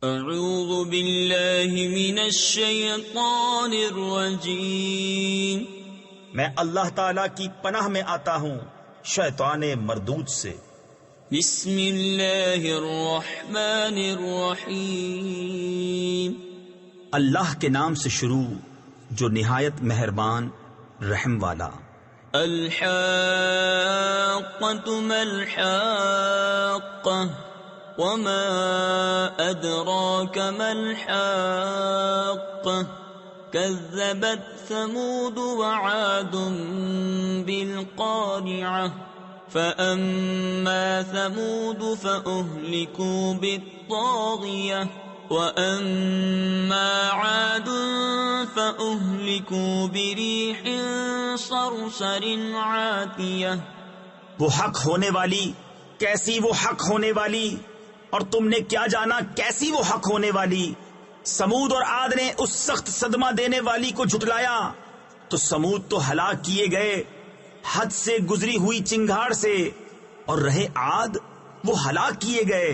اعوذ باللہ من الشیطان الرجیم، میں اللہ تعالی کی پناہ میں آتا ہوں شیطان مردود سے۔ بسم اللہ الرحمن الرحیم، اللہ کے نام سے شروع جو نہایت مہربان رحم والا۔ الحاقۃ ما الحاقۃ وما أدراك ما الحاقة كذبت ثمود وعاد بالقارعة فأما ثمود فأهلكوا بالطاغية وأما عاد فأهلكوا بريح صرصر عاتية۔ وہ حق ہونے والی، کیسی وہ حق ہونے والی، اور تم نے کیا جانا کیسی وہ حق ہونے والی۔ سمود اور عاد نے اس سخت صدمہ دینے والی کو جھٹلایا تو سمود تو ہلاک کیے گئے حد سے گزری ہوئی چنگھاڑ سے، اور رہے عاد وہ ہلاک کیے گئے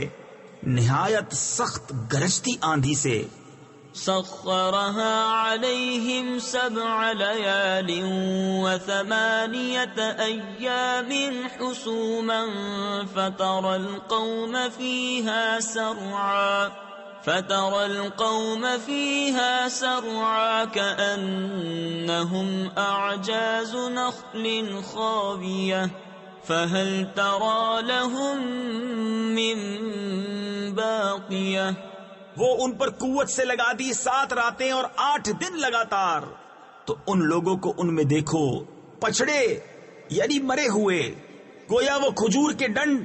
نہایت سخت گرجتی آندھی سے۔ سخرها عليهم 7 ليال و8 أيام حسوما فترى القوم فيها سرعا كأنهم أعجاز نخل خاوية فهل ترى لهم من باقية۔ وہ ان پر قوت سے لگا دی 7 راتیں اور 8 دن لگاتار، تو ان لوگوں کو ان میں دیکھو پچھڑے یعنی مرے ہوئے، گویا وہ کھجور کے ڈنڈ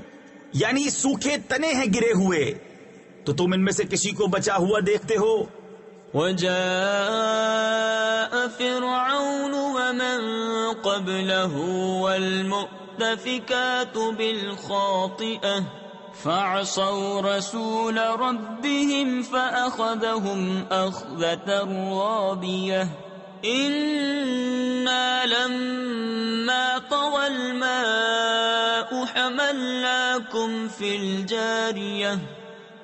یعنی سوکھے تنے ہیں گرے ہوئے، تو تم ان میں سے کسی کو بچا ہوا دیکھتے ہو۔ وجاء فرعون ومن قبله والمؤتفكات بالخاطئة فعصوا رسول ربهم فأخذهم أخذة رابية إنا لما طغى الماء حملناكم في الجارية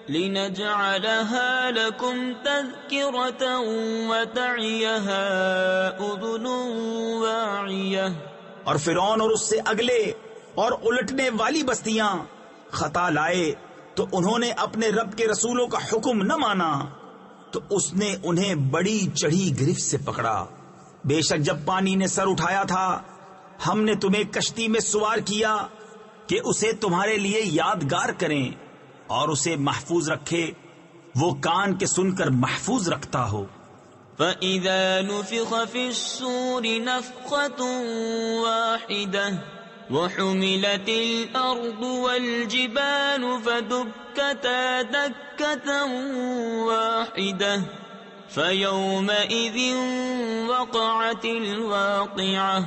لنجعلها لكم تذكرة وتعيها أذن واعية۔ اور فرعون اور اس سے اگلے اور الٹنے والی بستیاں خطا لائے تو انہوں نے اپنے رب کے رسولوں کا حکم نہ مانا، تو اس نے انہیں بڑی چڑھی گرفت سے پکڑا۔ بے شک جب پانی نے سر اٹھایا تھا ہم نے تمہیں کشتی میں سوار کیا کہ اسے تمہارے لیے یادگار کریں اور اسے محفوظ رکھے، وہ کان کے سن کر محفوظ رکھتا ہو۔ فَإِذَا نُفِخَ فِي الصُّورِ نَفْخَةٌ وَاحِدَةٌ وحملت الأرض والجبال فدكتا دكة واحدة فيومئذ وقعت الواقعة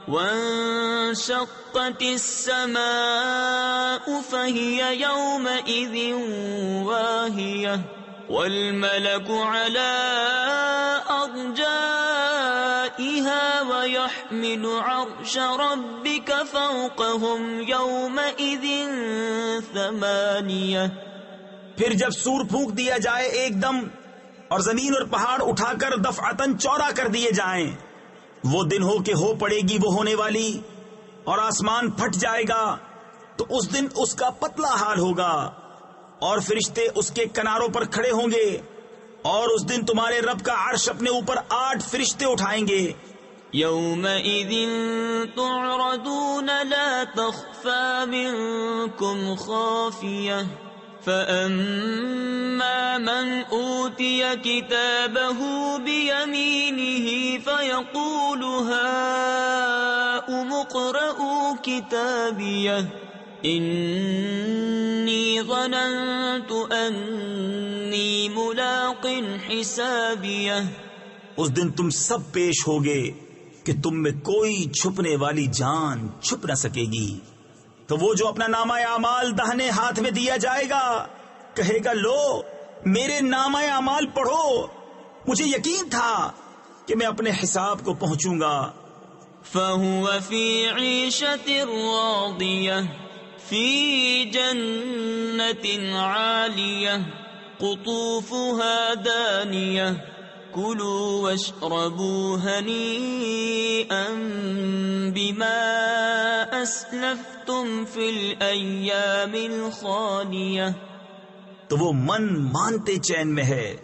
وانشقت السماء فهي يومئذ واهية والملك على أرجائها ويحمل عرش ربك فوقهم يومئذ 8۔ پھر جب سور پھونک دیا جائے ایک دم اور زمین اور پہاڑ اٹھا کر دفعتاً چورا کر دیے جائیں، وہ دن ہو کہ ہو پڑے گی وہ ہونے والی، اور آسمان پھٹ جائے گا تو اس دن اس کا پتلا حال ہوگا، اور فرشتے اس کے کناروں پر کھڑے ہوں گے، اور اس دن تمہارے رب کا عرش اپنے اوپر 8 فرشتے اٹھائیں گے۔ یومئذ تعرضون لا تخفى منكم خافية فأما من أوتي كتابه بيمينه فيقول هاؤم اقرءوا كتابيه انی ظننت انی ملاق حسابیہ۔ اس دن تم سب پیش ہوگے کہ تم میں کوئی چھپنے والی جان چھپ نہ سکے گی، تو وہ جو اپنا نامہ اعمال داہنے ہاتھ میں دیا جائے گا کہے گا لو میرے نامہ اعمال پڑھو، مجھے یقین تھا کہ میں اپنے حساب کو پہنچوں گا۔ فَهُوَ فِي عِيشَةٍ رَاضِيَةٍ فِي جَنَّةٍ عَالِيَةٍ قطوفها دانية كلوا واشربوا هنيئا بما أسلفتم في الأيام الخالية. تو وہ من مانتے چین میں ہے،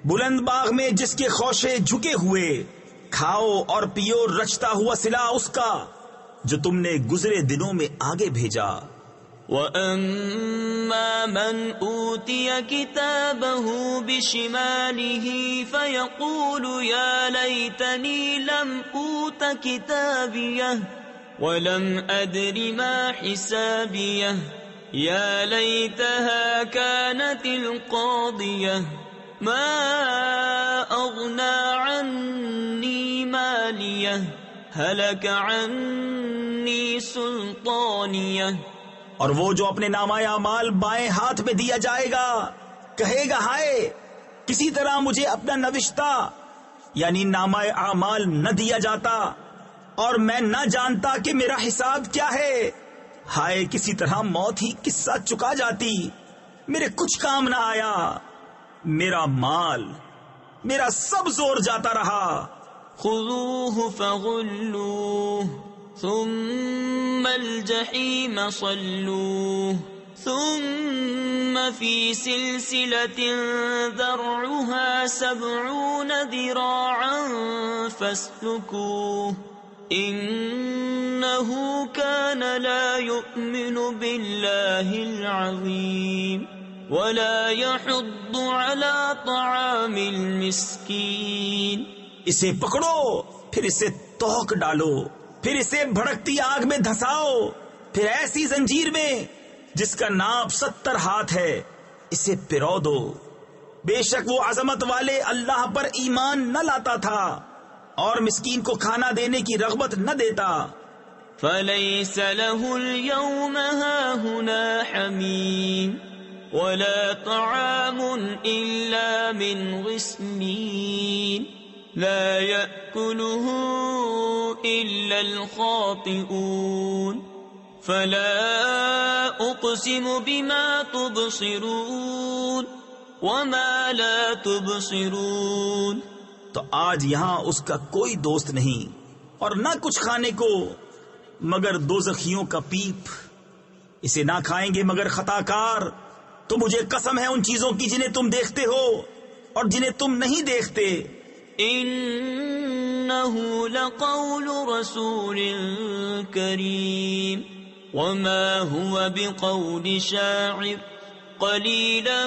بلند باغ میں جس کے خوشے جھکے ہوئے، کھاؤ اور پیو رچتا ہوا صلہ اس کا جو تم نے گزرے دنوں میں آگے بھیجا. وَأَمَّا مَنْ أُوتِيَ كِتَابَهُ بِشِمَالِهِ فَيَقُولُ يَا لَيْتَنِي لَمْ أُوتَ كِتَابِيَهْ وَلَمْ أَدْرِ مَا حِسَابِيَهْ يَا لَيْتَهَا كَانَتِ الْقَاضِيَةَ مَا أَغْنَى عَنِّي مَالِيَهْ هَلَكَ عَنِّي سُلْطَانِيَهْ. اور وہ جو اپنے نامہ اعمال بائیں ہاتھ میں دیا جائے گا کہے گا ہائے کسی طرح مجھے اپنا نوشتہ یعنی نامہ اعمال نہ دیا جاتا اور میں نہ جانتا کہ میرا حساب کیا ہے. ہائے کسی طرح موت ہی قصہ چکا جاتی، میرے کچھ کام نہ آیا، میرا مال میرا سب زور جاتا رہا. خذوه فغلوه ثم الجحيم صلوه ثم في سلسلة ذرعها 70 ذراعا فاسلكوه إنه كان لا يؤمن بالله العظيم ولا يحض على طعام المسكين. اسے پکڑو پھر اسے توق ڈالو، پھر اسے بھڑکتی آگ میں دھساؤ، پھر ایسی زنجیر میں جس کا ناپ 70 ہاتھ ہے اسے پرو دو. بے شک وہ عظمت والے اللہ پر ایمان نہ لاتا تھا اور مسکین کو کھانا دینے کی رغبت نہ دیتا. فليس له اليوم هاهنا حميم ولا طعام إلا من غسلين لا يأكله إلا الخاطئون. فلا أقسم بما تبصرون وما لا تبصرون. تو آج یہاں اس کا کوئی دوست نہیں اور نہ کچھ کھانے کو مگر دوزخیوں کا پیپ. اسے نہ کھائیں گے مگر خطا کار. تو مجھے قسم ہے ان چیزوں کی جنہیں تم دیکھتے ہو اور جنہیں تم نہیں دیکھتے. إنه لقول رسول كريم وما هو بقول شاعر قليلا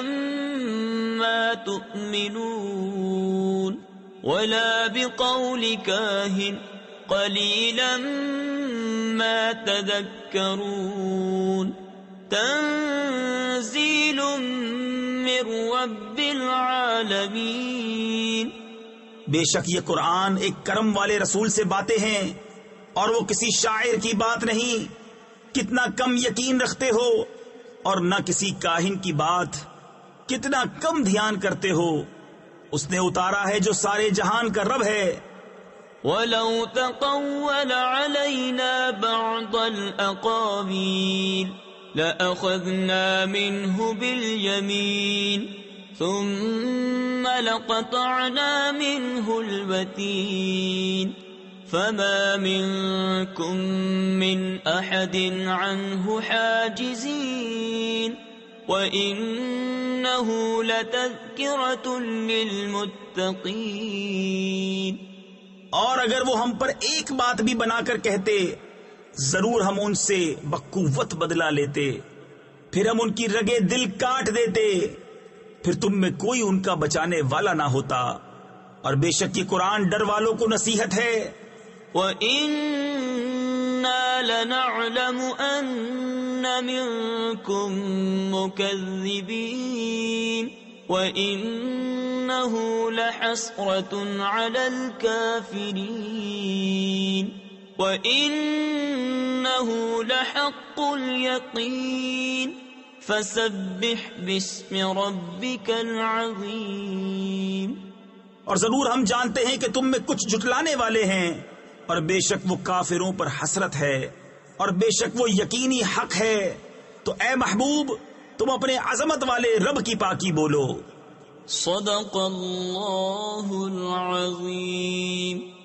ما تؤمنون ولا بقول كاهن قليلا ما تذكرون. تنزيل من رب العالمين. بے شک یہ قرآن ایک کرم والے رسول سے باتیں ہیں اور وہ کسی شاعر کی بات نہیں. کتنا کم یقین رکھتے ہو اور نہ کسی کاہن کی بات، کتنا کم دھیان کرتے ہو. اس نے اتارا ہے جو سارے جہان کا رب ہے. وَلَوْ تَقَوَّلَ عَلَيْنَا بَعْضَ الْأَقَاوِيلِ لَأَخَذْنَا مِنْهُ بِالْيَمِينِ ثُمَّ لَقَطَعْنَا مِنْهُ الْوَتِينَ فَمَا مِنْكُمْ مِنْ أَحَدٍ عَنْهُ حَاجِزِينَ وَإِنَّهُ لَتَذْكِرَةٌ لِلْمُتَّقِينَ. اور اگر وہ ہم پر ایک بات بھی بنا کر کہتے ضرور ہم ان سے بقوت بدلہ لیتے، پھر ہم ان کی رگے دل کاٹ دیتے، پھر تم میں کوئی ان کا بچانے والا نہ ہوتا. اور بے شک یہ قرآن ڈر والوں کو نصیحت ہے. وَإِنَّا لَنَعْلَمُ أَنَّ مِنكُم مُّكَذِّبِينَ وَإِنَّهُ لَحَسْرَةٌ عَلَى الْكَافِرِينَ وَإِنَّهُ لَحَقُّ الْيَقِينِ فَسَبِّحْ بِاسْمِ رَبِّكَ الْعَظِيمِ. اور ضرور ہم جانتے ہیں کہ تم میں کچھ جھٹلانے والے ہیں، اور بے شک وہ کافروں پر حسرت ہے اور بے شک وہ یقینی حق ہے. تو اے محبوب تم اپنے عظمت والے رب کی پاکی بولو۔ صدق اللہ العظیم۔